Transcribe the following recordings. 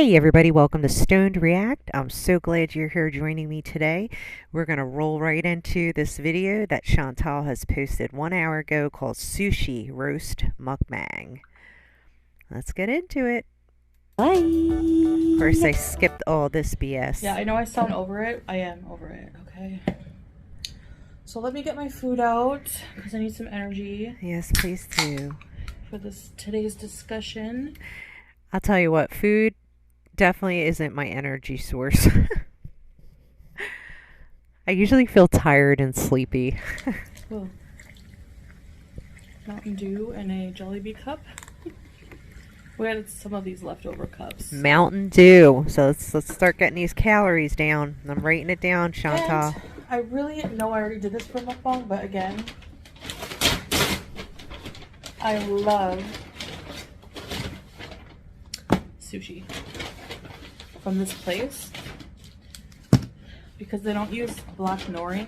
Hey everybody, welcome to Stoned React. I'm so glad you're here joining me today. We're going to roll right into this video that Chantal has posted 1 hour ago called Sushi Roast Mukbang. Let's get into it. Of course, I Bye. skipped all this BS. Yeah, I know I sound over it. I am over it, okay? So let me get my food out because I need some energy Yes, please do. for today's discussion. I'll tell you what, food definitely isn't my energy source. I usually feel tired and sleepy. Whoa. Mountain Dew and a Jollibee cup. We had some of these leftover cups. Mountain Dew. So let's start getting these calories down. I'm writing it down, Chantal. And I really know I already did this for mukbang, but again, I love sushi from this place because they don't use black nori,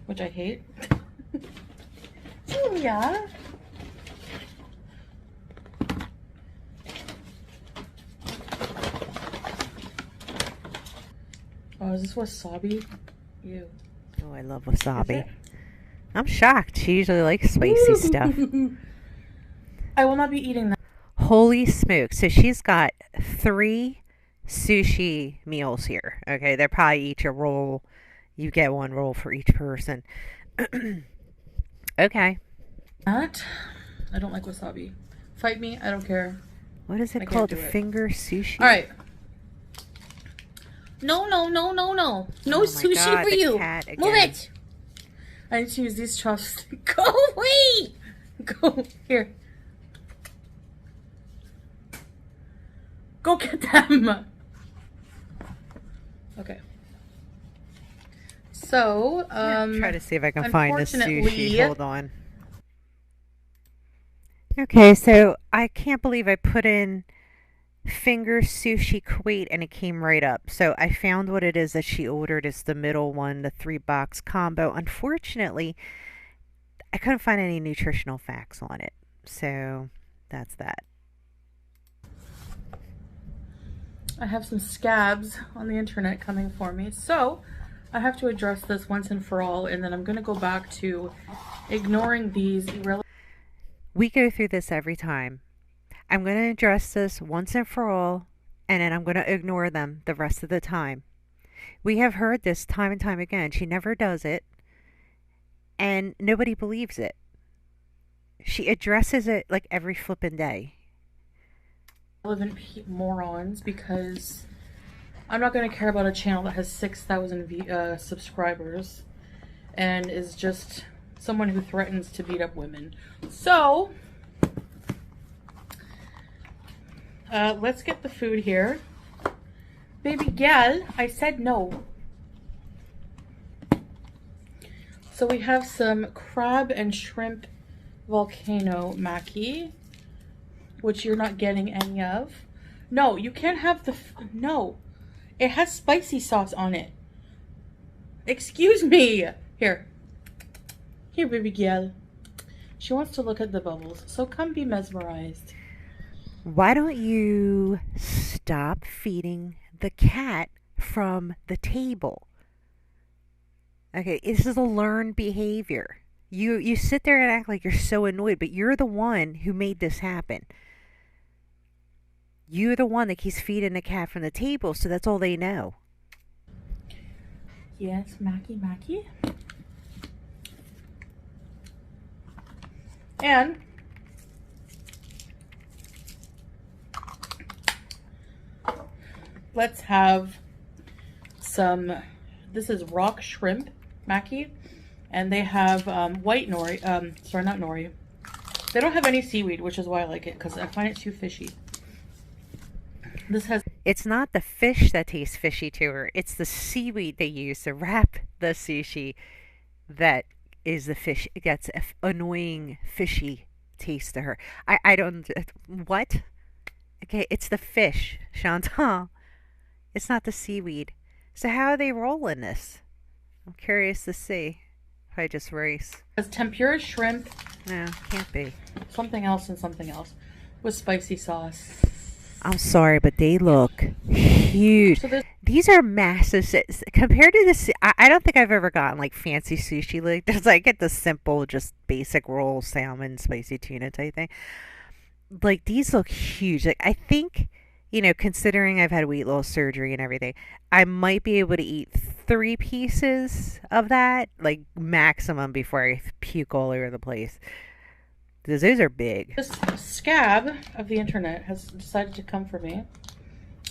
which I hate. Julia. Oh, is this wasabi? Ew. Oh, I love wasabi. I'm shocked. She usually likes spicy stuff. I will not be eating that. Holy smokes. So she's got 3 sushi meals here. Okay, they're probably each a roll. You get 1 roll for each person. Okay. That? I don't like wasabi. Fight me, I don't care. What is it I called? can't do it. Finger sushi? Alright. No. No Oh my sushi God, for the you. cat Move again. it. I need to use these chopsticks. Go away. Go here. Go get them. Okay. So, try to see if I can find the sushi. unfortunately- Hold on. Okay, so I can't believe I put in finger sushi Kuwait and it came right up. So I found what it is that she ordered. It's the middle one, the 3-box combo. Unfortunately, I couldn't find any nutritional facts on it. So that's that. I have some scabs on the internet coming for me. So I have to address this once and for all, and then I'm going to go back to ignoring these irrelevant. We go through this every time. I'm going to address this once and for all, and then I'm going to ignore them the rest of the time. We have heard this time and time again. She never does it, and nobody believes it. She addresses it like every flippin' day. Morons, because I'm not going to care about a channel that has 6,000 subscribers and is just someone who threatens to beat up women. So let's get the food here. Baby gal, I said no. So we have some crab and shrimp volcano maki, which you're not getting any of. No, you can't have the... No. It has spicy sauce on it. Excuse me. Here. Here, baby gal. She wants to look at the bubbles, so come be mesmerized. Why don't you stop feeding the cat from the table? Okay, this is a learned behavior. You sit there and act like you're so annoyed, but you're the one who made this happen. You're the one that keeps feeding the cat from the table, so that's all they know. Yes, Mackie. And let's have some, this is rock shrimp maki, and they have white nori, sorry, not nori. They don't have any seaweed, which is why I like it, because I find it too fishy. This has... It's not the fish that tastes fishy to her. It's the seaweed they use to wrap the sushi that is the fish. It gets an annoying fishy taste to her. I don't... What? Okay, it's the fish, Chantal. It's not the seaweed. So how are they rolling this? I'm curious to see. If I just race. Has tempura shrimp. No, can't be. Something else and something else. With spicy sauce. I'm sorry, but they look huge. So this These are massive. Compared to this, I don't think I've ever gotten like fancy sushi like this. I get the simple, just basic roll salmon, spicy tuna type thing. Like these look huge. Like I think, considering I've had weight loss surgery and everything, I might be able to eat 3 pieces of that, like maximum, before I puke all over the place. Because those are big. this scab of the internet has decided to come for me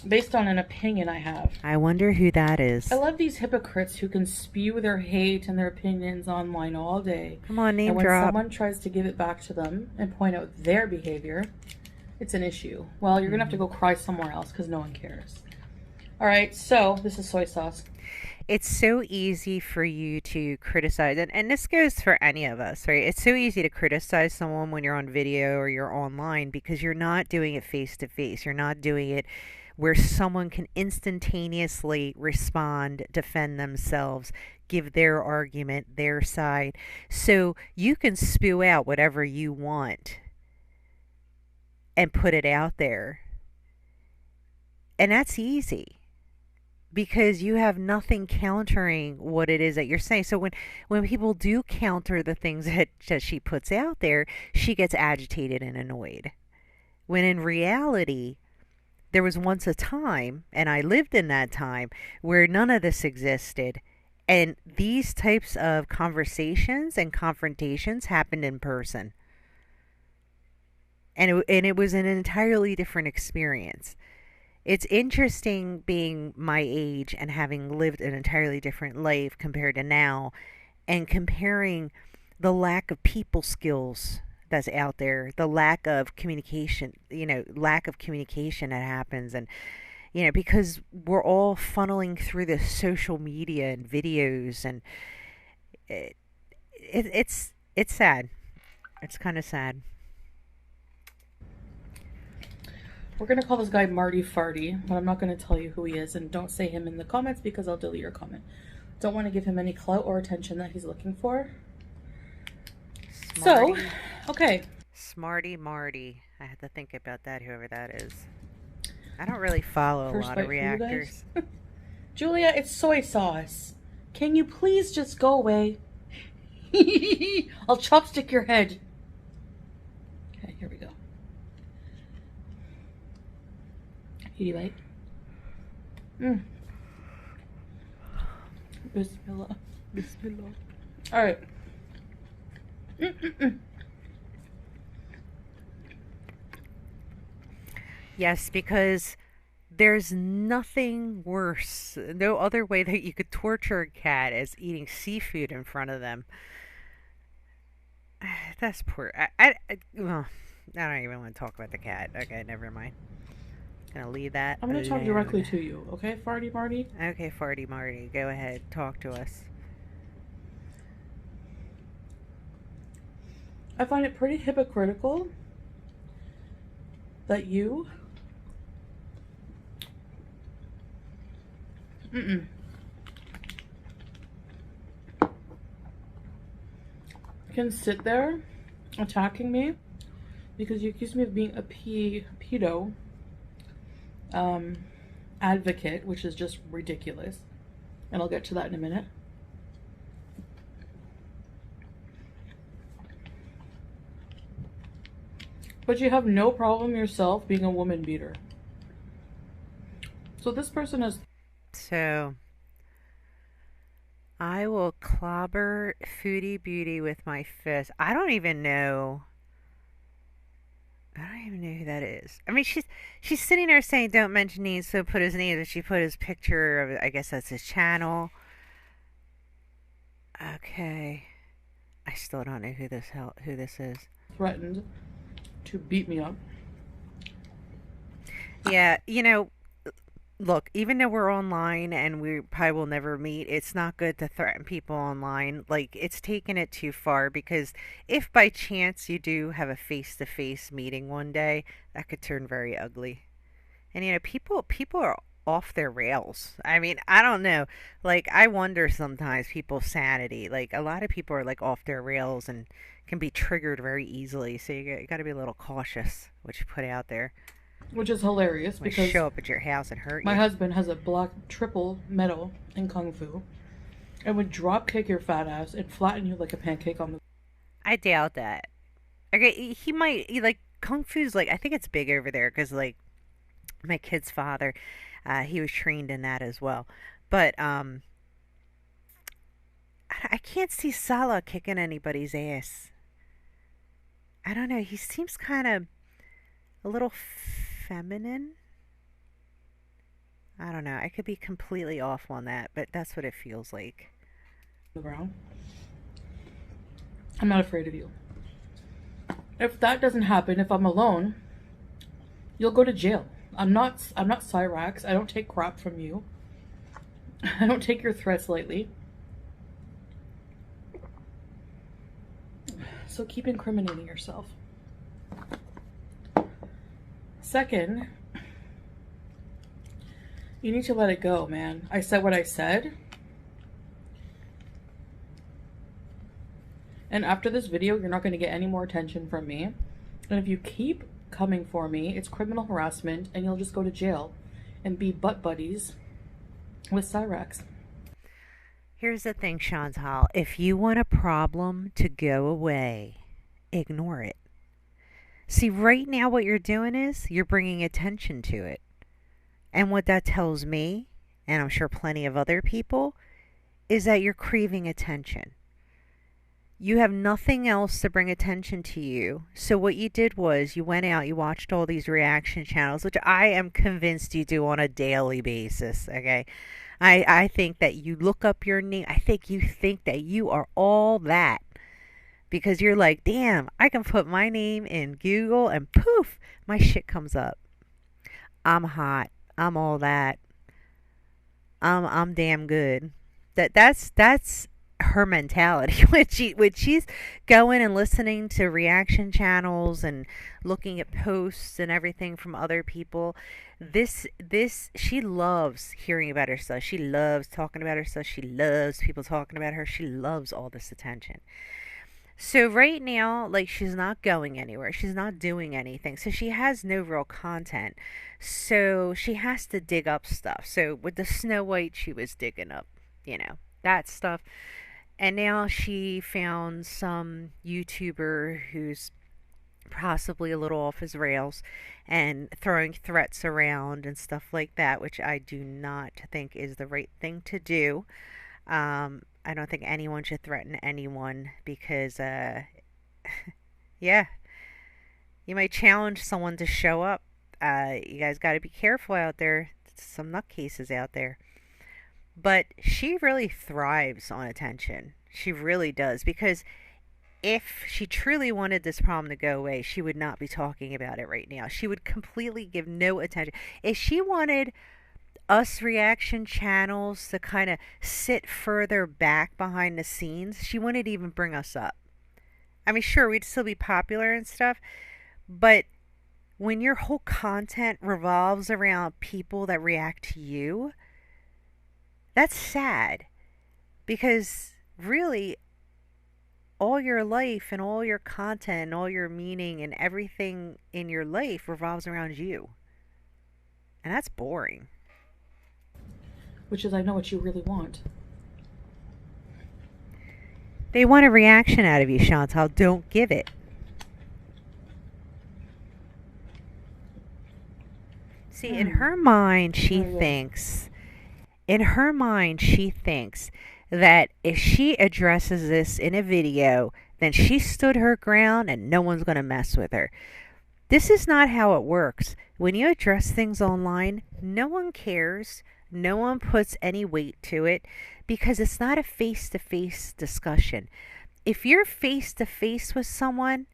based on an opinion I have. I wonder who that I is. love these hypocrites who can spew their hate and their opinions online all day. Come on, And name when drop. someone tries to give it back to them and point out their behavior, it's an issue. Well, you're going to have to go cry somewhere else because no one cares. All right, so this is soy sauce. It's so easy for you to criticize, and this goes for any of us, right? It's so easy to criticize someone when you're on video or you're online because you're not doing it face to face. You're not doing it where someone can instantaneously respond, defend themselves, give their argument, their side. So you can spew out whatever you want and put it out there. And that's easy because you have nothing countering what it is that you're saying. So when people do counter the things that she puts out there, she gets agitated and annoyed. When in reality, there was once a time, and I lived in that time, where none of this existed. And these types of conversations and confrontations happened in person. And it was an entirely different experience. It's interesting being my age and having lived an entirely different life compared to now, and comparing the lack of people skills that's out there, the lack of communication, lack of communication that happens. And, because we're all funneling through the social media and videos, and it, it's sad. It's kind of sad. We're going to call this guy Marty Farty, but I'm not going to tell you who he is, and don't say him in the comments because I'll delete your comment. Don't want to give him any clout or attention that he's looking for. So, Smarty. okay. Smarty Marty. I had to think about that, whoever that is. I don't really follow a First lot of bite for you reactors. guys. Julia, it's soy sauce. Can you please just go away? I'll chopstick your head. Okay, here we go. Eaty bite. Bismillah. Bismillah. All right. Mm-mm-mm. Yes, because there's nothing worse, no other way that you could torture a cat as eating seafood in front of them. That's poor. Well, I don't even want to talk about the cat. Okay, never mind. Gonna leave that I'm going to talk directly alone. to you, okay, Farty Marty? Okay, Farty Marty, go ahead, talk to us. I find it pretty hypocritical that you mm-mm, can sit there attacking me because you accuse me of being a pedo advocate, which is just ridiculous. And I'll get to that in a minute. But you have no problem yourself being a woman beater. So this person is. So, I will clobber Foodie Beauty with my fist. I don't even know who that is. I mean, she's sitting there saying, "Don't mention names," so put his name. But she put his picture of, I guess that's his channel. Okay, I still don't know who this is. Threatened to beat me up. Yeah, look, even though we're online and we probably will never meet, it's not good to threaten people online. Like, it's taken it too far because if by chance you do have a face to face meeting one day, that could turn very ugly. And people are off their rails. I mean, I don't know. Like, I wonder sometimes people's sanity. Like, a lot of people are like off their rails and can be triggered very easily. So you got to be a little cautious what you put out there. Which is hilarious Would because show up at your house and hurt my you. husband has a black triple medal in Kung Fu and would drop kick your fat ass and flatten you like a pancake on the. I doubt that. Okay, he might like kung fu's like I think it's big over there because like my kid's father, he was trained in that as well. But I can't see Salah kicking anybody's ass. I don't know. He seems kind of a little feminine. I don't know. I could be completely off on that, but that's what it feels like. Ground. I'm not afraid of you. If that doesn't happen, if I'm alone, you'll go to jail. I'm not Cyrax. I don't take crap from you. I don't take your threats lightly. So keep incriminating yourself. Second, you need to let it go, man. I said what I said. And after this video, you're not going to get any more attention from me. And if you keep coming for me, it's criminal harassment and you'll just go to jail and be butt buddies with Cyrax. Here's the thing, Chantal. If you want a problem to go away, ignore it. See, right now, what you're doing is you're bringing attention to it. And what that tells me, and I'm sure plenty of other people, is that you're craving attention. You have nothing else to bring attention to you. So what you did was you went out, you watched all these reaction channels, which I am convinced you do on a daily basis, okay? I think that you look up your name. I think you that you are all that because you're like, damn, I can put my name in Google and poof, my shit comes up. I'm hot. I'm all that. I'm damn good. That's her mentality when she's going and listening to reaction channels and looking at posts and everything from other people. This she loves hearing about herself. She loves talking about herself. She loves people talking about her. She loves all this attention. So right now, like she's not going anywhere. She's not doing anything. So she has no real content. So she has to dig up stuff. So with the Snow White, she was digging up, that stuff. And now she found some YouTuber who's possibly a little off his rails and throwing threats around and stuff like that, which I do not think is the right thing to do. I don't think anyone should threaten anyone because, yeah, you might challenge someone to show up. You guys got to be careful out there. Some nutcases out there. But she really thrives on attention. She really does. Because if she truly wanted this problem to go away, she would not be talking about it right now. She would completely give no attention. If she wanted us reaction channels to kind of sit further back behind the scenes, she wouldn't even bring us up. I mean, sure, we'd still be popular and stuff, but when your whole content revolves around people that react to you, that's sad. Because really, all your life and all your content and all your meaning and everything in your life revolves around you. And that's boring. Which is, I know what you really want. They want a reaction out of you, Chantal. Don't give it. See, in her mind, she thinks that if she addresses this in a video, then she stood her ground and no one's going to mess with her. This is not how it works. When you address things online, no one cares. No one puts any weight to it because it's not a face-to-face discussion. If you're face-to-face with someone,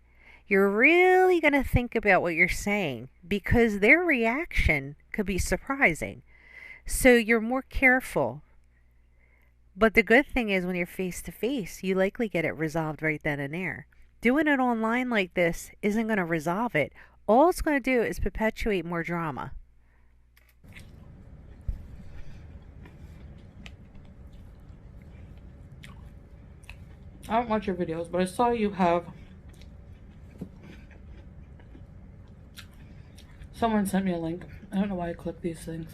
you're really going to think about what you're saying because their reaction could be surprising. So you're more careful. But the good thing is when you're face-to-face, you likely get it resolved right then and there. Doing it online like this isn't going to resolve it. All it's going to do is perpetuate more drama. I don't watch your videos, but I saw you have Someone sent me a link. I don't know why I click these things.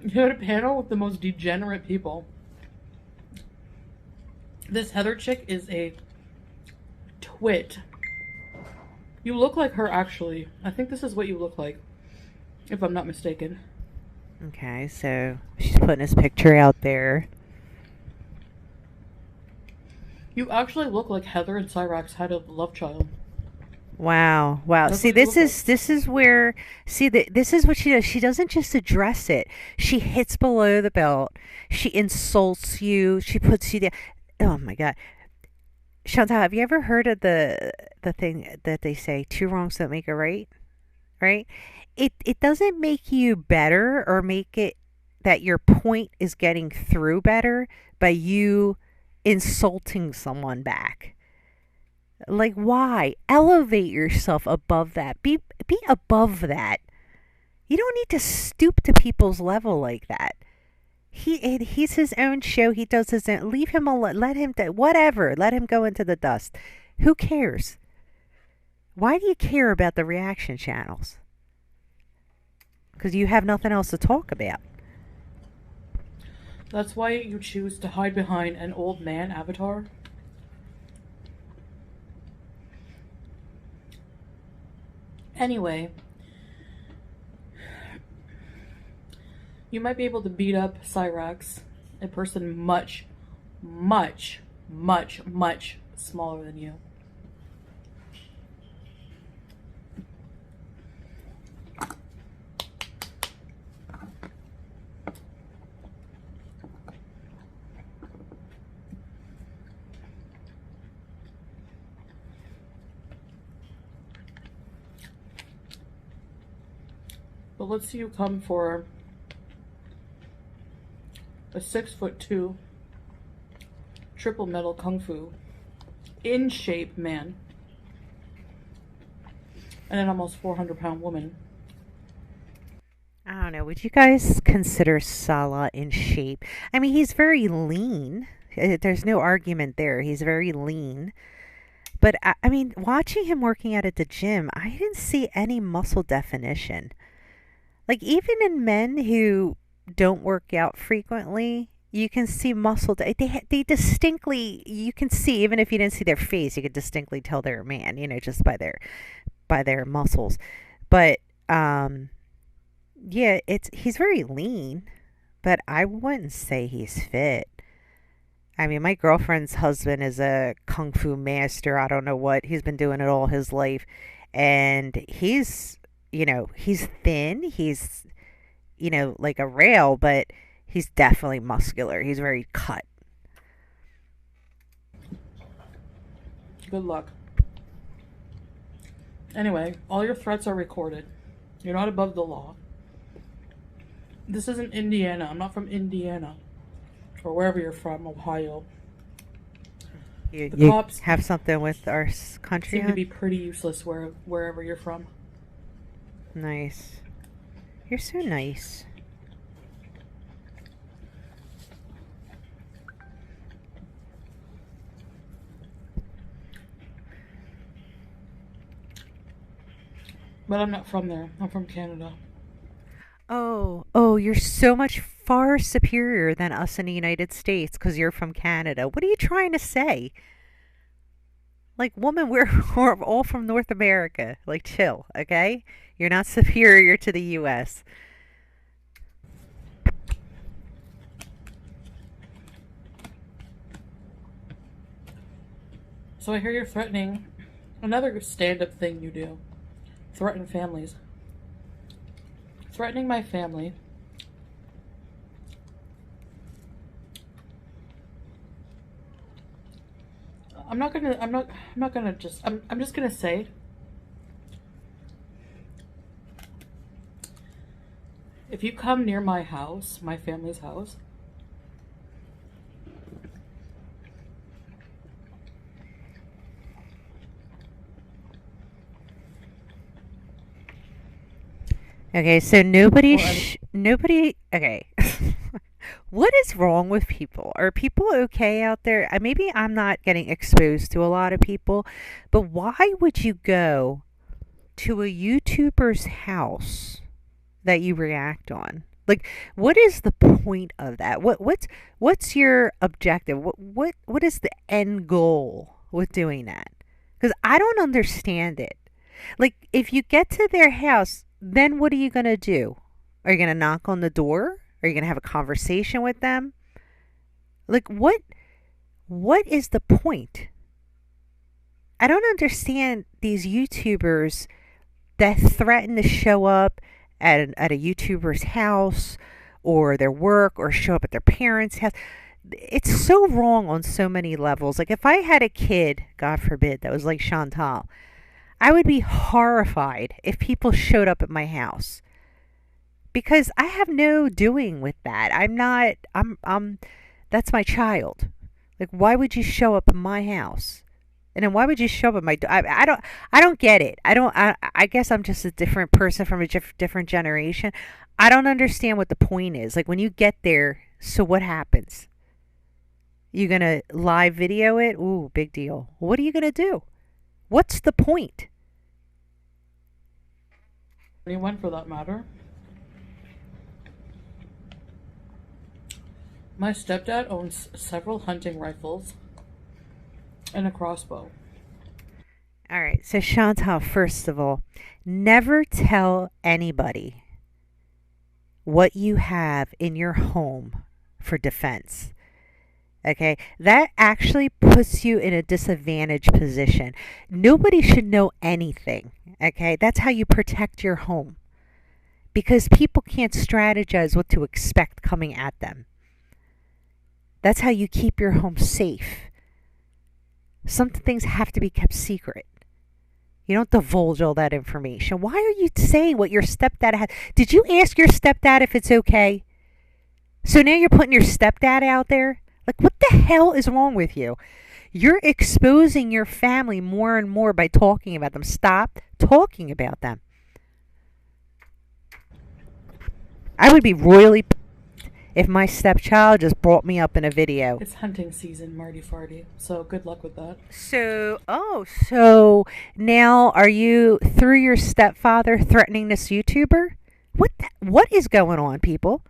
You had a panel with the most degenerate people. This Heather chick is a twit. You look like her, actually. I think this is what you look like, if I'm not mistaken. Okay, so she's putting his picture out there. You actually look like Heather and Cyrax had a love child. Wow, wow. That's See, what you look like. this is where this is what she does. She doesn't just address it. She hits below the belt. She insults you. She puts you down. Oh my God, Chantal, have you ever heard of the thing that they say, two wrongs don't make a right? Right? It doesn't make you better or make it that your point is getting through better by you insulting someone back. Like, why? Elevate yourself above that. Be above that. You don't need to stoop to people's level like that. He's his own show. He does his own. Leave him alone. Let him do whatever. Let him go into the dust. Who cares? Why do you care about the reaction channels? Because you have nothing else to talk about. That's why you choose to hide behind an old man avatar. Anyway, you might be able to beat up Cyrax, a person much, much, much, much smaller than you. But let's see you come for a 6'2" triple metal kung fu in shape man and an almost 400-pound woman. I don't know. Would you guys consider Salah in shape? I mean, he's very lean. There's no argument there. He's very lean. But I mean, watching him working out at the gym, I didn't see any muscle definition. Like, even in men who don't work out frequently, you can see muscle. They distinctly, you can see, even if you didn't see their face, you could distinctly tell they're a man, just by their muscles. But yeah, he's very lean, but I wouldn't say he's fit. I mean, my girlfriend's husband is a kung fu master. I don't know what. He's been doing it all his life. And he's thin. He's, like a rail, but he's definitely muscular. He's very cut. Good luck. Anyway, all your threats are recorded. You're not above the law. This isn't Indiana. I'm not from Indiana. Or wherever you're from, Ohio. The You cops have something with our country seem to on? be pretty useless wherever you're from. Nice. You're so nice. But I'm not from there. I'm from Canada. Oh, you're so much far superior than us in the United States because you're from Canada. What are you trying to say? Like, woman, we're all from North America. Like, chill, okay? You're not superior to the U.S. So I hear you're threatening another stand-up thing you do. Threaten families. Threatening my family. I'm just gonna say if you come near my house, my family's house, Okay, so or any, nobody. Okay, what is wrong with people? Are people okay out there? Maybe I'm not getting exposed to a lot of people, but why would you go to a YouTuber's house that you react on? Like, what is the point of that? What's your objective? What is the end goal with doing that? Because I don't understand it. Like, if you get to their house, then what are you gonna do? Are you gonna knock on the door? Are you gonna have a conversation with them? Like, what is the point? I don't understand these YouTubers that threaten to show up at a YouTuber's house or their work or show up at their parents' house. It's so wrong on so many levels. Like, if I had a kid, God forbid, that was like Chantal, I would be horrified if people showed up at my house because I have no doing with that. I'm not, that's my child. Like, why would you show up at my house? And then why would you show up at my? I don't get it. I don't. I guess I'm just a different person from a different generation. I don't understand what the point is. Like when you get there, so what happens? You gonna live video it? Ooh, big deal. What are you gonna do? What's the point? Anyone for that matter. My stepdad owns several hunting rifles and a crossbow. All right. So Chantal, first of all, never tell anybody what you have in your home for defense. Okay, that actually puts you in a disadvantaged position. Nobody should know anything. Okay, that's how you protect your home because people can't strategize what to expect coming at them. That's how you keep your home safe. Some things have to be kept secret. You don't divulge all that information. Why are you saying what your stepdad has? Did you ask your stepdad if it's okay? So now you're putting your stepdad out there? Like, what the hell is wrong with you? You're exposing your family more and more by talking about them. Stop talking about them. I would be royally if my stepchild just brought me up in a video. It's hunting season, Marty Farty. So good luck with that. So now are you through your stepfather threatening this YouTuber? What is going on, people?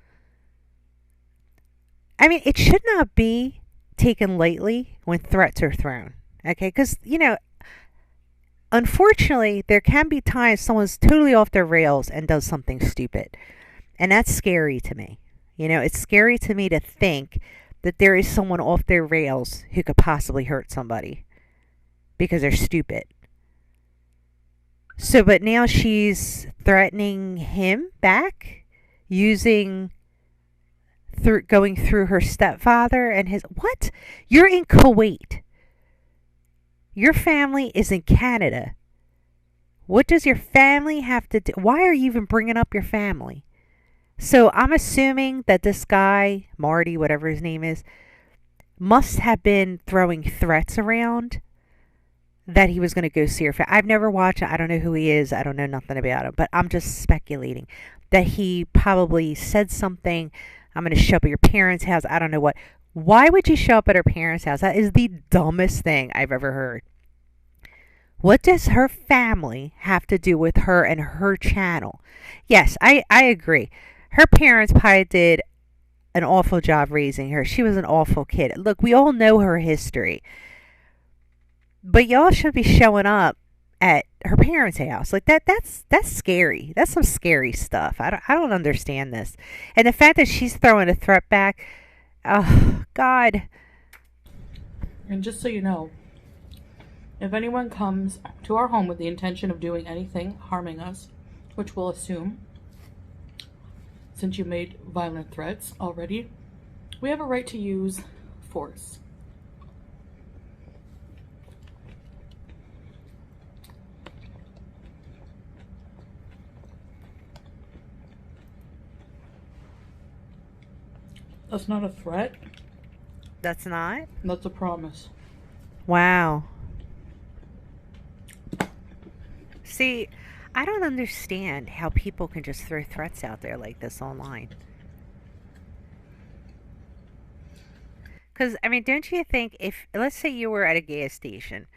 I mean, it should not be taken lightly when threats are thrown. Okay, because unfortunately, there can be times someone's totally off their rails and does something stupid, and that's scary to me. It's scary to me to think that there is someone off their rails who could possibly hurt somebody because they're stupid. So, but now she's threatening him back using through going through her stepfather and his what? You're in Kuwait. Your family is in Canada. What does your family have to do? Why are you even bringing up your family? So I'm assuming that this guy, Marty, whatever his name is, must have been throwing threats around that he was going to go see her. I've never watched it. I don't know who he is. I don't know nothing about him. But I'm just speculating that he probably said something. I'm going to show up at your parents' house. I don't know what. Why would you show up at her parents' house? That is the dumbest thing I've ever heard. What does her family have to do with her and her channel? Yes, I agree. Her parents probably did an awful job raising her. She was an awful kid. Look, we all know her history. But y'all should be showing up at her parents' house. Like that's scary. That's some scary stuff. I don't understand this. And the fact that she's throwing a threat back, oh God. And just so you know, if anyone comes to our home with the intention of doing anything harming us, which we'll assume, since you made violent threats already, we have a right to use force. That's not a threat. That's not? That's a promise. Wow. See, I don't understand how people can just throw threats out there like this online. Because, I mean, don't you think if, let's say you were at a gas station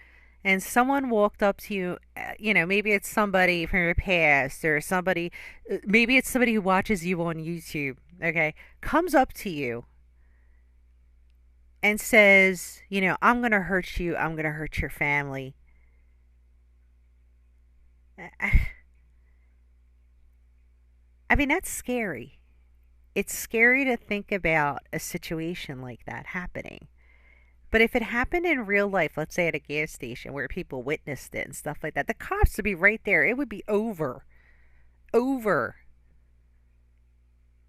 and someone walked up to you, maybe it's somebody from your past or somebody, maybe it's somebody who watches you on YouTube, okay, comes up to you and says, I'm going to hurt you, I'm going to hurt your family. I mean, that's scary. It's scary to think about a situation like that happening. But if it happened in real life, let's say at a gas station where people witnessed it and stuff like that, the cops would be right there. It would be over. Over.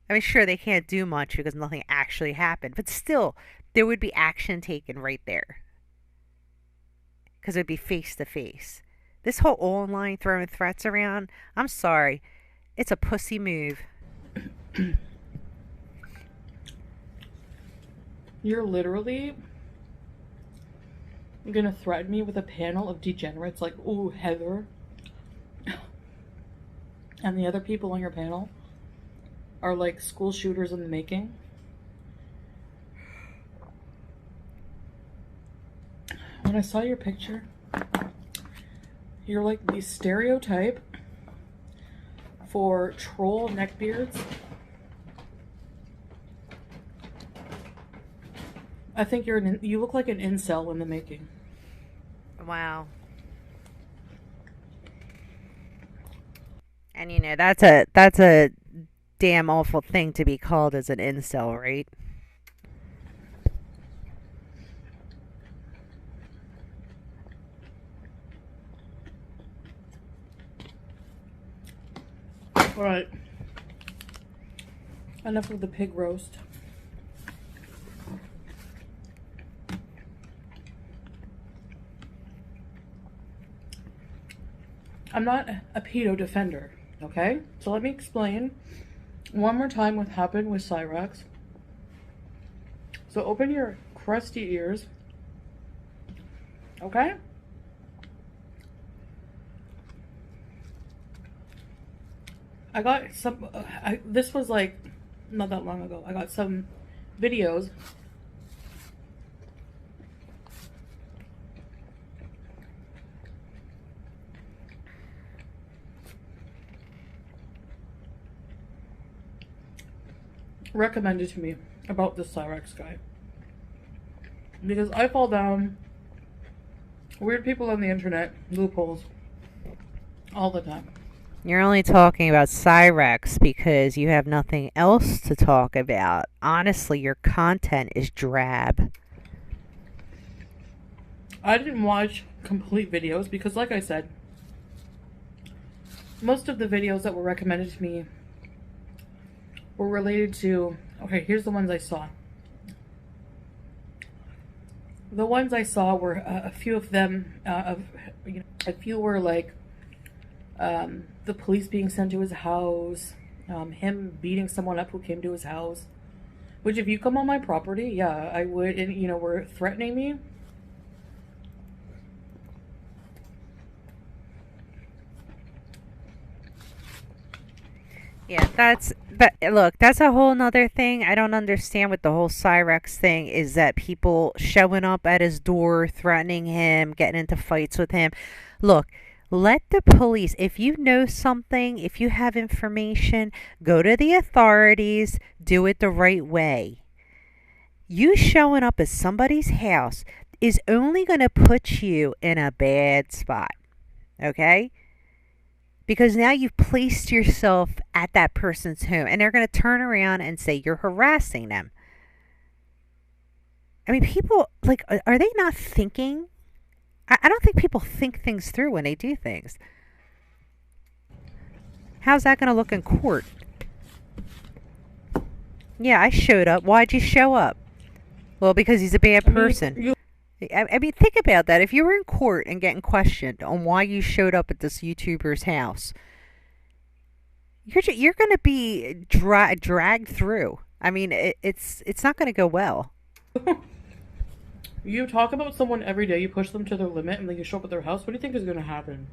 I mean, sure, they can't do much because nothing actually happened, but still, there would be action taken right there because it would be face to face. This whole online throwing threats around, I'm sorry, it's a pussy move. You're literally gonna threaten me with a panel of degenerates like, ooh, Heather, and the other people on your panel are like school shooters in the making. When I saw your picture, you're like the stereotype for troll neckbeards. I think you look like an incel in the making. Wow. And that's a damn awful thing to be called as an incel, right? All right. Enough of the pig roast. I'm not a pedo defender, okay? So let me explain one more time what happened with Cyrex. So open your crusty ears, okay? I got some, this was like not that long ago. I got some videos recommended to me about this Cyrex guy. Because I fall down weird people on the internet, loopholes, all the time. You're only talking about Cyrex because you have nothing else to talk about. Honestly, your content is drab. I didn't watch complete videos because, like I said, most of the videos that were recommended to me were related to, okay, here's the ones I saw. The ones I saw were a few of them, a few were like the police being sent to his house, him beating someone up who came to his house. Which, if you come on my property, yeah, I would, and were threatening me. Yeah, look, that's a whole nother thing. I don't understand what the whole Cyrex thing is, that people showing up at his door, threatening him, getting into fights with him. Look, let the police, if you know something, if you have information, go to the authorities, do it the right way. You showing up at somebody's house is only going to put you in a bad spot, okay? Because now you've placed yourself at that person's home and they're going to turn around and say you're harassing them. I mean, people, like, are they not thinking? I don't think people think things through when they do things. How's that going to look in court? Yeah, I showed up. Why'd you show up? Well, because he's a bad person. I mean, think about that. If you were in court and getting questioned on why you showed up at this YouTuber's house, you're going to be dragged through. I mean, it's not going to go well. You talk about someone every day, you push them to their limit, and then you show up at their house. What do you think is going to happen?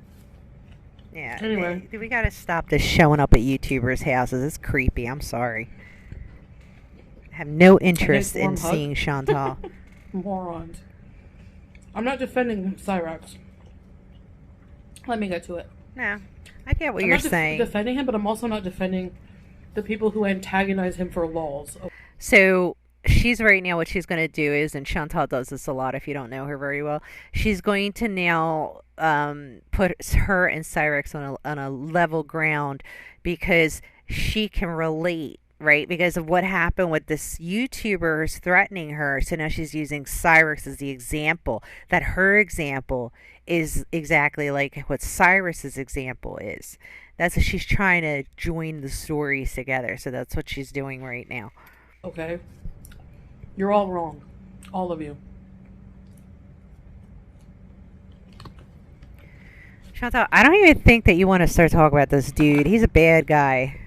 Yeah. Anyway, we got to stop this showing up at YouTubers' houses. It's creepy. I'm sorry. I have no interest in seeing Chantal. Morons. I'm not defending Cyrex. Let me get to it. No, I get what I'm you're not saying. defending him, but I'm also not defending the people who antagonize him for lols. So she's right now, what she's going to do is, and Chantal does this a lot if you don't know her very well, she's going to now put her and Cyrex on a level ground because she can relate. Right, because of what happened with this YouTuber who's threatening her. So now she's using Cyrus as the example. That her example is exactly like what Cyrus's example is. That's what she's trying to join the stories together. So that's what she's doing right now. Okay? You're all wrong. All of you. Chantal, I don't even think that you want to start talking about this dude. He's a bad guy.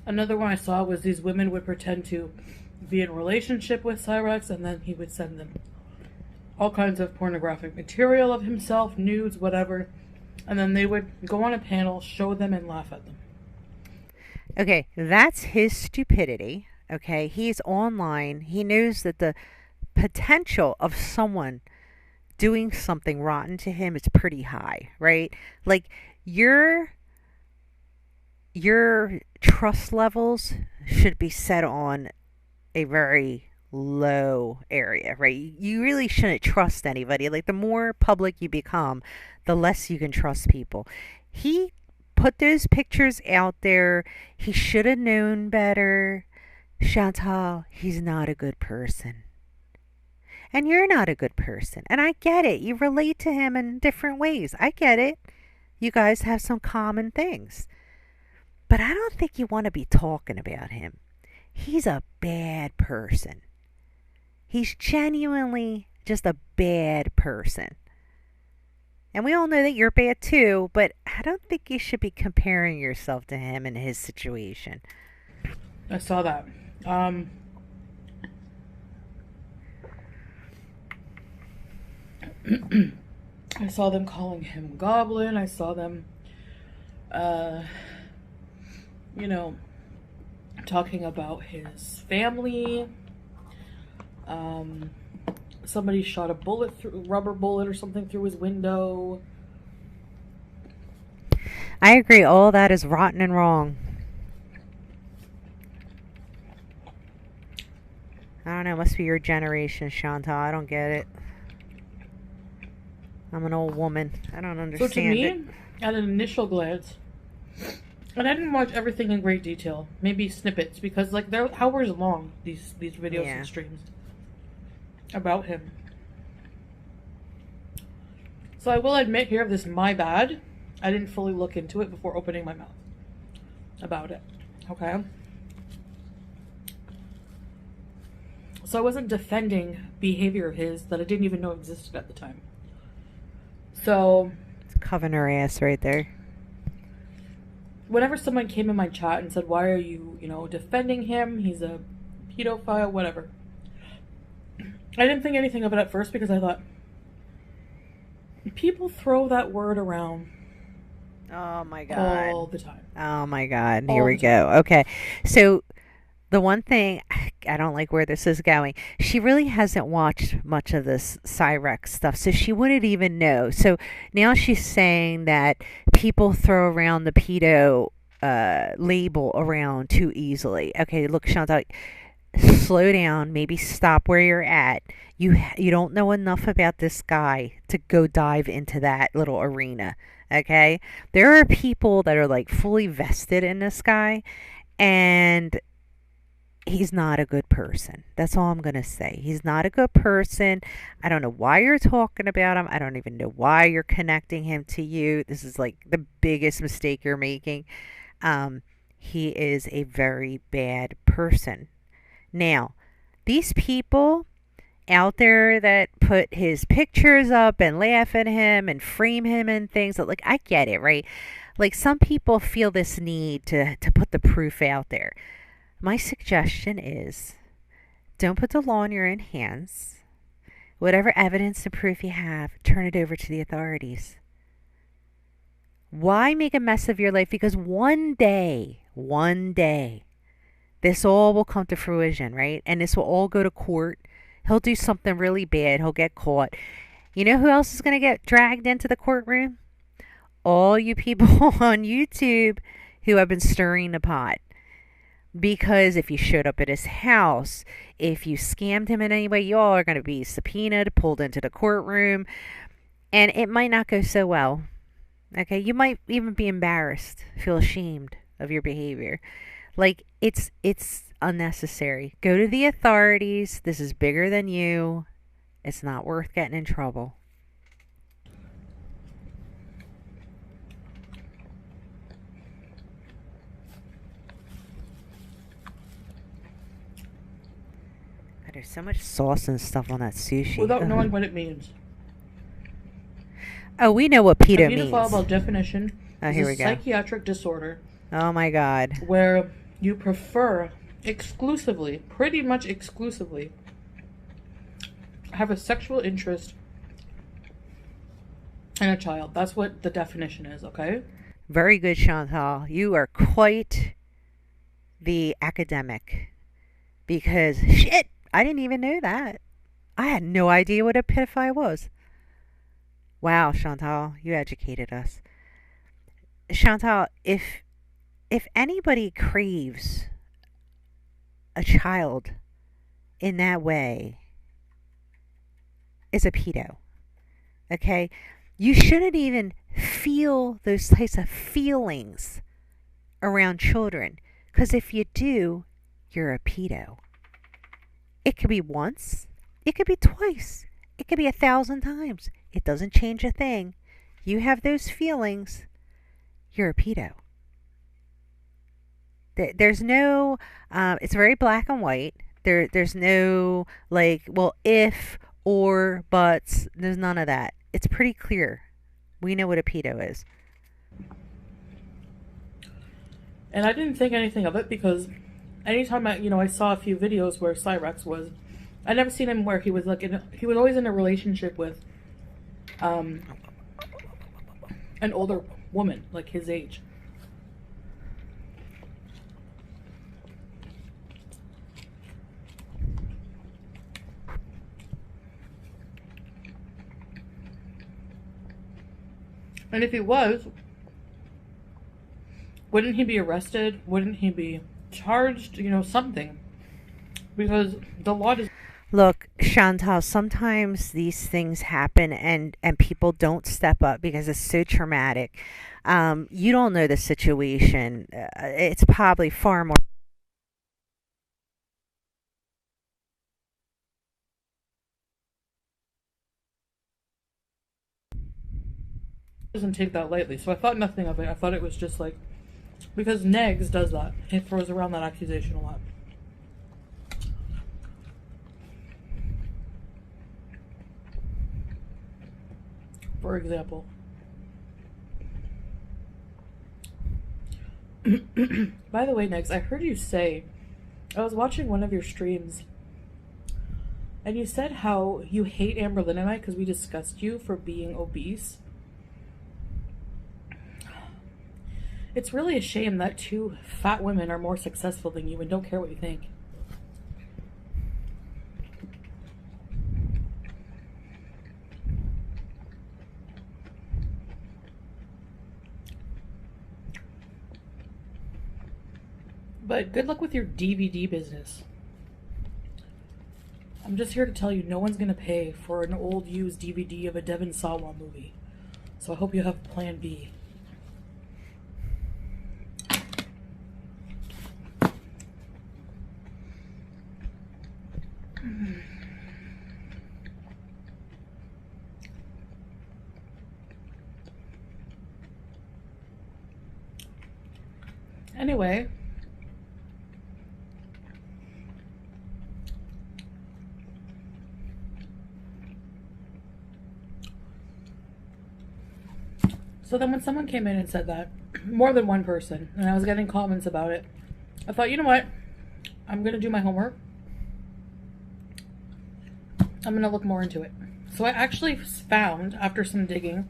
Another one I saw was these women would pretend to be in a relationship with Cyrex, and then he would send them all kinds of pornographic material of himself, nudes, whatever, and then they would go on a panel, show them, and laugh at them. Okay, that's his stupidity. Okay, he's online. He knows that the potential of someone doing something rotten to him is pretty high, right? Like your your trust levels should be set on a very low area, right? You really shouldn't trust anybody. Like the more public you become, the less you can trust people. He put those pictures out there. He should have known better. Chantal, he's not a good person. And you're not a good person. And I get it. You relate to him in different ways. I get it. You guys have some common things. But I don't think you want to be talking about him. He's a bad person. He's genuinely just a bad person. And we all know that you're bad too, but I don't think you should be comparing yourself to him and his situation. I saw that. I saw them calling him Goblin. I saw them, uh, you know, talking about his family. Somebody shot a bullet through rubber bullet or something through his window. I agree. All that is rotten and wrong. I don't know. It must be your generation, Chantal. I don't get it. I'm an old woman. I don't So to understand me, it. at an initial glance, and I didn't watch everything in great detail, maybe snippets, because like they're hours long, these videos Yeah. and streams about him. So I will admit here, this my bad. I didn't fully look into it before opening my mouth about it. Okay? So I wasn't defending behavior of his that I didn't even know existed at the time. So It's covering her ass right there. whenever someone came in my chat and said, why are you, defending him? He's a pedophile, whatever. I didn't think anything of it at first because I thought, people throw that word around Oh my god. all the time. Oh my god. Here All we the time. go. Okay. So the one thing I don't like where this is going. She really hasn't watched much of this Cyrex stuff, so she wouldn't even know. So now she's saying that people throw around the pedo label around too easily. Okay, look, Chantal, slow down. Maybe stop where you're at. You don't know enough about this guy to go dive into that little arena. Okay, there are people that are like fully vested in this guy, and he's not a good person. That's all I'm going to say. He's not a good person. I don't know why you're talking about him. I don't even know why you're connecting him to you. This is like the biggest mistake you're making. He is a very bad person. Now, these people out there that put his pictures up and laugh at him and frame him and things, like, I get it, right? Like, some people feel this need to put the proof out there. My suggestion is don't put the law in your own hands. Whatever evidence and proof you have, turn it over to the authorities. Why make a mess of your life? Because one day, This all will come to fruition, right? And this will all go to court. He'll do something really bad. He'll get caught. You know who else is going to get dragged into the courtroom? All you people on YouTube who have been stirring the pot. Because if you showed up at his house, if you scammed him in any way, y'all are going to be subpoenaed, pulled into the courtroom, and it might not go so well. Okay, you might even be embarrassed, feel ashamed of your behavior. Like it's unnecessary. Go to the authorities. This is bigger than you. It's not worth getting in trouble. God, there's so much sauce and stuff on that sushi. Without knowing what it means. Oh, we know what A pedo means. pedophile definition is here a we go. psychiatric disorder Oh my God. where you prefer exclusively, pretty much exclusively, have a sexual interest in a child. That's what the definition is, okay? Very good, Chantal. You are quite the academic. Because, shit, I didn't even know that. I had no idea what a pedophile was. Wow, Chantal, you educated us. Chantal, if anybody craves a child in that way, is a pedo. Okay? You shouldn't even feel those types of feelings around children. Because if you do, you're a pedo. It could be once. It could be twice. It could be 1,000 times. It doesn't change a thing. You have those feelings, you're a pedo. There's no, it's very black and white. There's no, like, well, if, or, buts. There's none of that. It's pretty clear. We know what a pedo is. And I didn't think anything of it because anytime I saw a few videos where Cyrex was, I never seen him where he was like, he was always in a relationship with an older woman, like his age. And if he was, wouldn't he be arrested? Wouldn't he be charged? Something. Because the law does. Look, Chantal, sometimes these things happen and people don't step up because it's so traumatic. You don't know the situation. It's probably far more. Doesn't take that lightly. So I thought nothing of it. I thought it was just like, because Negs does that. He throws around that accusation a lot. For example. By the way, Negs, I heard you say, I was watching one of your streams, and you said how you hate Amberlynn and I because we discussed you for being obese. It's really a shame that two fat women are more successful than you and don't care what you think. But good luck with your DVD business. I'm just here to tell you no one's going to pay for an old used DVD of a Devon Sawa movie. So I hope you have plan B. Anyway, so then when someone came in and said that, more than one person, and I was getting comments about it, I thought, you know what? I'm going to do my homework. I'm going to look more into it. So I actually found, after some digging,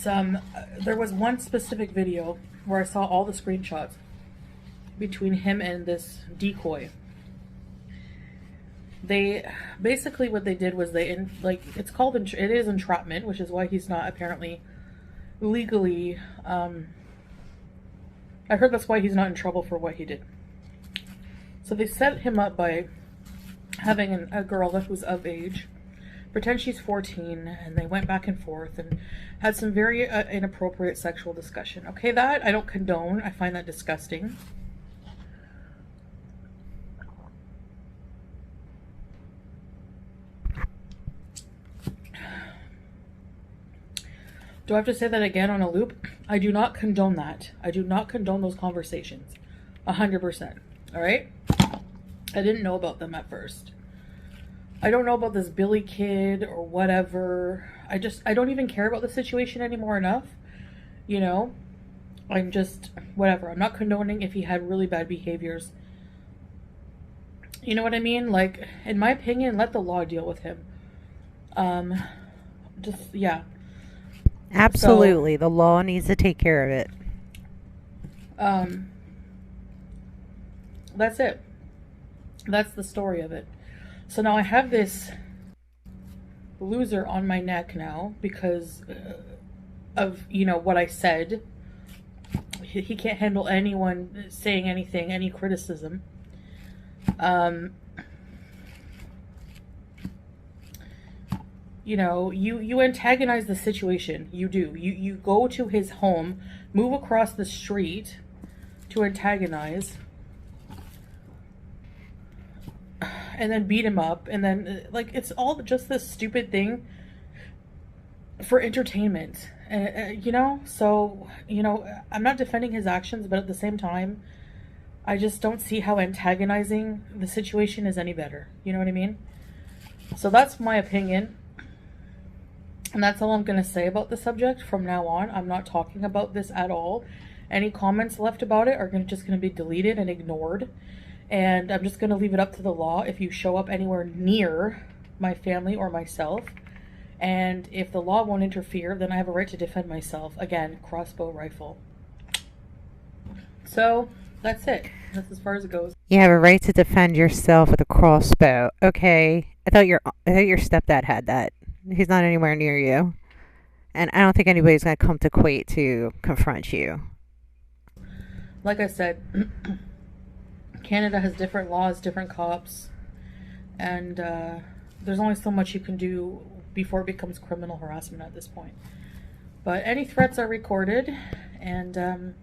There was one specific video where I saw all the screenshots between him and this decoy. They basically, what they did was it's called, it is entrapment, which is why he's not apparently legally, I heard that's why he's not in trouble for what he did. So they set him up by having a girl that was of age pretend she's 14, and they went back and forth and had some very inappropriate sexual discussion. Okay, that I don't condone. I find that disgusting. Do I have to say that again on a loop? I do not condone that. I do not condone those conversations. 100%. All right? I didn't know about them at first. I don't know about this Billy kid or whatever. I don't even care about the situation anymore enough. You know? I'm just, whatever. I'm not condoning if he had really bad behaviors. You know what I mean? Like, in my opinion, let the law deal with him. Yeah. Absolutely. So, the law needs to take care of it. That's it. That's the story of it. So now I have this loser on my neck now because of, you know, what I said. He can't handle anyone saying anything, any criticism. You know, you antagonize the situation. You do. You go to his home, move across the street to antagonize, and then beat him up, and then, like, it's all just this stupid thing for entertainment. You know? So, you know, I'm not defending his actions, but at the same time, I just don't see how antagonizing the situation is any better. You know what I mean? So that's my opinion. And that's all I'm going to say about the subject from now on. I'm not talking about this at all. Any comments left about it are just going to be deleted and ignored. And I'm just going to leave it up to the law if you show up anywhere near my family or myself. And if the law won't interfere, then I have a right to defend myself. Again, crossbow rifle. So, that's it. That's as far as it goes. You have a right to defend yourself with a crossbow. Okay. I thought your stepdad had that. He's not anywhere near you. And I don't think anybody's going to come to Kuwait to confront you. Like I said, Canada has different laws, different cops. And there's only so much you can do before it becomes criminal harassment at this point. But any threats are recorded. And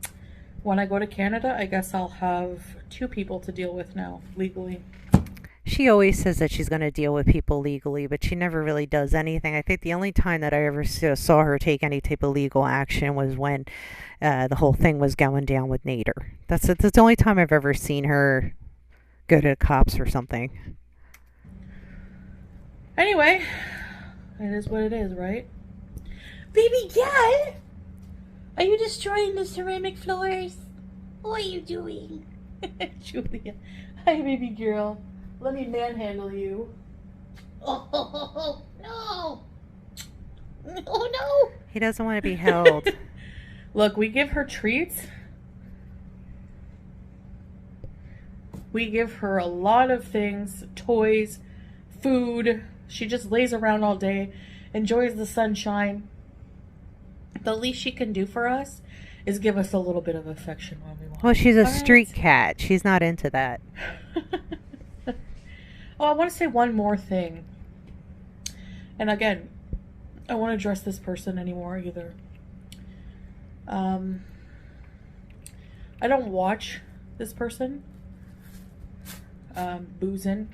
when I go to Canada, I guess I'll have 2 people to deal with now, legally. She always says that she's going to deal with people legally, but she never really does anything. I think the only time that I ever saw her take any type of legal action was when the whole thing was going down with Nader. That's the only time I've ever seen her go to the cops or something. Anyway, it is what it is, right? Baby cat! Are you destroying the ceramic floors? What are you doing? Julia. Hi, baby girl. Let me manhandle you. Oh, no. Oh, no. He doesn't want to be held. Look, we give her treats. We give her a lot of things, toys, food. She just lays around all day, enjoys the sunshine. The least she can do for us is give us a little bit of affection when we want. Well, she's a street cat. She's not into that. Oh, I want to say one more thing. And again, I won't address this person anymore either. I don't watch this person. BEEZIN.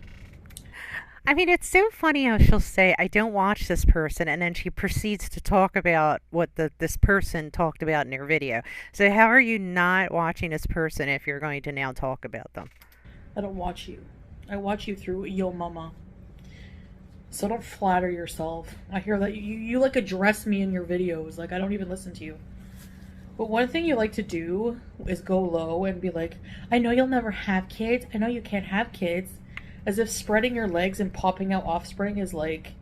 I mean, it's so funny how she'll say, I don't watch this person, and then she proceeds to talk about what this person talked about in their video. So how are you not watching this person if you're going to now talk about them? I don't watch you. I watch you through Yo Mama. So don't flatter yourself. I hear that you like address me in your videos. Like, I don't even listen to you. But one thing you like to do is go low and be like, I know you'll never have kids. I know you can't have kids. As if spreading your legs and popping out offspring is like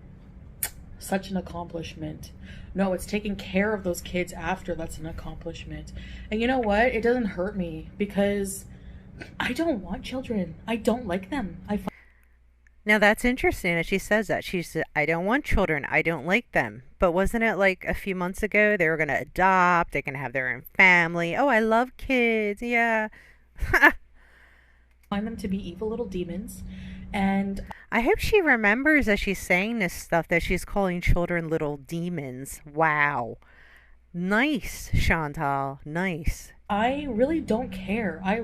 such an accomplishment. No, it's taking care of those kids after that's an accomplishment. And you know what? It doesn't hurt me because I don't want children. I don't like them. Now that's interesting that she says that. She said, I don't want children. I don't like them. But wasn't it like a few months ago they were going to adopt, they're going to have their own family. Oh, I love kids. Yeah. find them to be evil little demons. And I hope she remembers as she's saying this stuff that she's calling children little demons. Wow. Nice, Chantal. Nice. I really don't care. I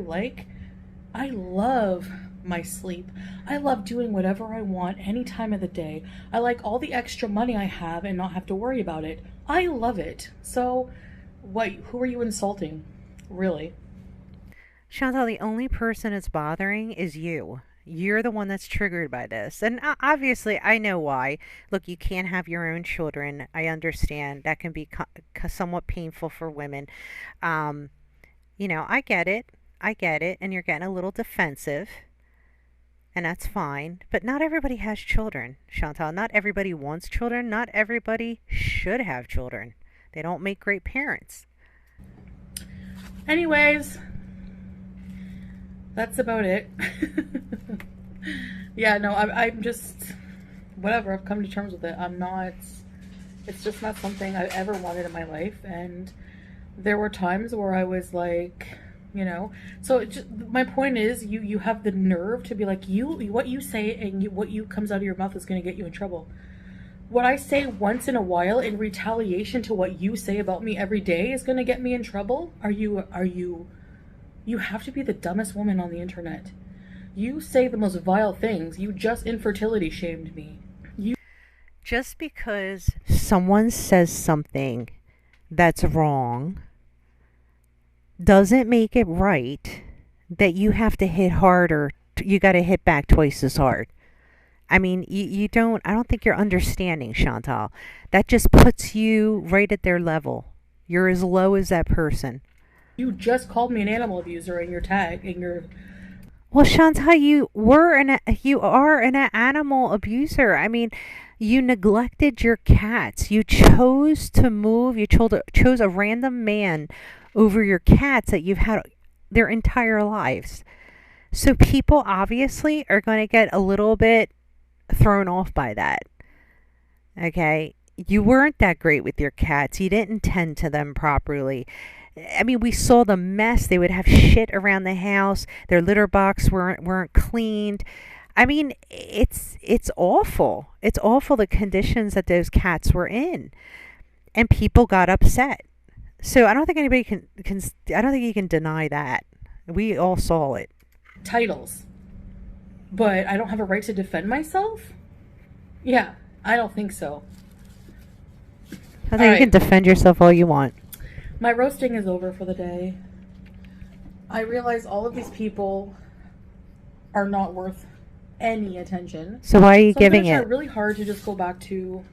love my sleep. I love doing whatever I want any time of the day. I like all the extra money I have and not have to worry about it. I love it. So, what? Who are you insulting? Really? Chantal, the only person it's bothering is you. You're the one that's triggered by this. And obviously, I know why. Look, you can't have your own children. I understand. That can be somewhat painful for women. Um, I get it. I get it. And you're getting a little defensive. And that's fine. But not everybody has children, Chantal. Not everybody wants children. Not everybody should have children. They don't make great parents. Anyways, that's about it. Yeah, no, I'm just, whatever, I've come to terms with it. It's just not something I ever wanted in my life. And there were times where I was like, so my point is, you have the nerve to be like, what you say and what you comes out of your mouth is going to get you in trouble. What I say once in a while in retaliation to what you say about me every day is going to get me in trouble? You have to be the dumbest woman on the internet. You say the most vile things. You just infertility shamed me. Just because someone says something that's wrong doesn't make it right that you have to hit harder. You got to hit back twice as hard. I mean, I don't think you're understanding, Chantal. That just puts you right at their level. You're as low as that person. You just called me an animal abuser in your tag, in your... Well, Chantal, you are an animal abuser. I mean, you neglected your cats. You chose to move. You chose a random man over your cats that you've had their entire lives. So people obviously are going to get a little bit thrown off by that. Okay? You weren't that great with your cats. You didn't tend to them properly. I mean, we saw the mess. They would have shit around the house. Their litter box weren't cleaned. I mean, it's awful. It's awful the conditions that those cats were in. And people got upset. So I don't think anybody can I don't think you can deny that. We all saw it. Titles. But I don't have a right to defend myself? Yeah, I don't think so. I think you can defend yourself all you want. My roasting is over for the day. I realize all of these people are not worth any attention. So why are you giving I'm it? gonna try really hard to just go back to,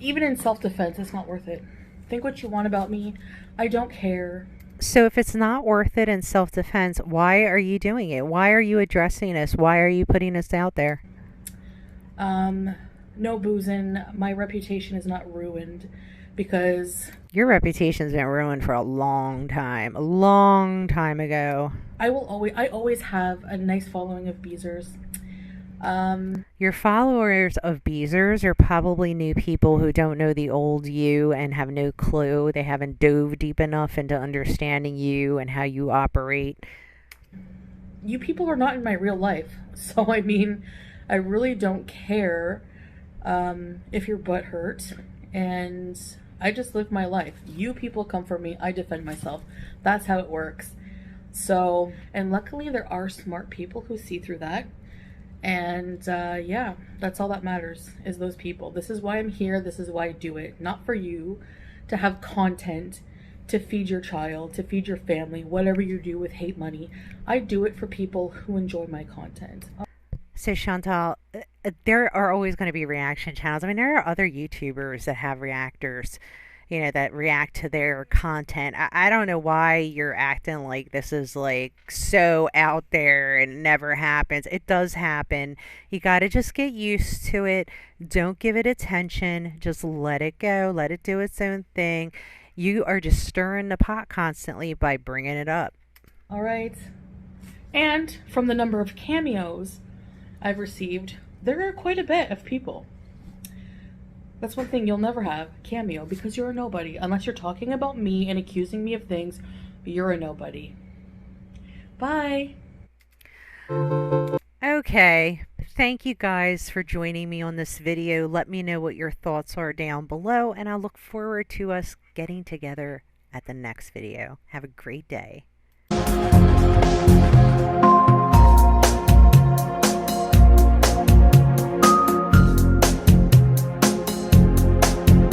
even in self-defense, it's not worth it. Think what you want about me. I don't care. So if it's not worth it in self-defense, why are you doing it? Why are you addressing this? Why are you putting this out there? No, BEEZIN, my reputation is not ruined because... Your reputation's been ruined for a long time ago. I always have a nice following of Beezers. Your followers of Beezers are probably new people who don't know the old you and have no clue. They haven't dove deep enough into understanding you and how you operate. You people are not in my real life. So, I mean, I really don't care if your butt hurts. And I just live my life. You people come for me. I defend myself. That's how it works. So, and luckily there are smart people who see through that. And yeah, that's all that matters is those people. This is why I'm here. This is why I do it. Not for you to have content to feed your child, to feed your family, whatever you do with hate money. I do it for people who enjoy my content. So Chantal, there are always going to be reaction channels. I mean, there are other YouTubers that have reactors. that react to their content. I don't know why you're acting like this is like so out there and never happens. It does happen. You got to just get used to it. Don't give it attention. Just let it go. Let it do its own thing. You are just stirring the pot constantly by bringing it up. All right. And from the number of cameos I've received, there are quite a bit of people. That's one thing you'll never have, cameo, because you're a nobody. Unless you're talking about me and accusing me of things, you're a nobody. Bye. Okay, thank you guys for joining me on this video. Let me know what your thoughts are down below, and I look forward to us getting together at the next video. Have a great day.